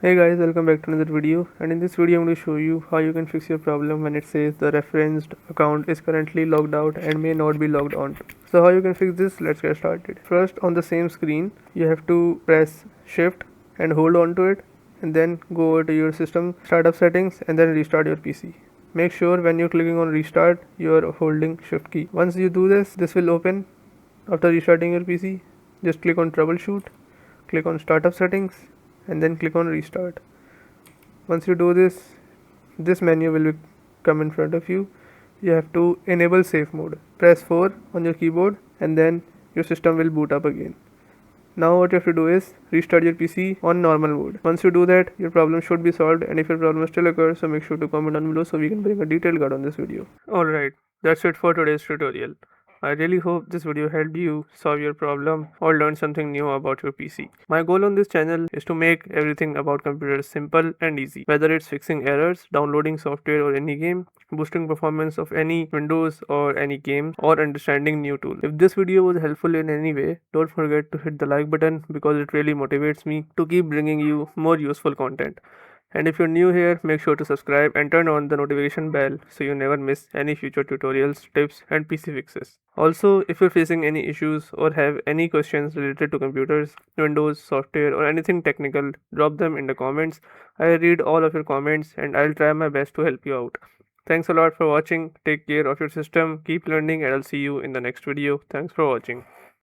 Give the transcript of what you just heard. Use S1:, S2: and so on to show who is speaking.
S1: Hey guys, welcome back to another video, and in this video I'm going to show you how you can fix your problem when it says the referenced account is currently logged out and may not be logged on. So how you can fix this, let's get started. First, on the same screen you have to press shift and hold on to it, and then go over to your system startup settings and then restart your PC. Make sure when you're clicking on restart you are holding shift key. Once you do this will open. After restarting your PC, just click on troubleshoot, click on startup settings, and then click on restart. Once you do this menu will come in front of you. You have to enable safe mode. Press 4 on your keyboard and then your system will boot up again. Now what you have to do is restart your PC on normal mode. Once you do that, your problem should be solved, and if your problem still occurs, so make sure to comment down below so we can bring a detailed guide on this video. Alright, that's it for today's tutorial. I really hope this video helped you solve your problem or learn something new about your PC. My goal on this channel is to make everything about computers simple and easy, whether it's fixing errors, downloading software or any game, boosting performance of any Windows or any game, or understanding new tools. If this video was helpful in any way, don't forget to hit the like button because it really motivates me to keep bringing you more useful content. And if you're new here, make sure to subscribe and turn on the notification bell so you never miss any future tutorials, tips, and PC fixes. Also, if you're facing any issues or have any questions related to computers, Windows, software, or anything technical, drop them in the comments. I read all of your comments and I'll try my best to help you out. Thanks a lot for watching. Take care of your system, keep learning, and I'll see you in the next video. Thanks for watching.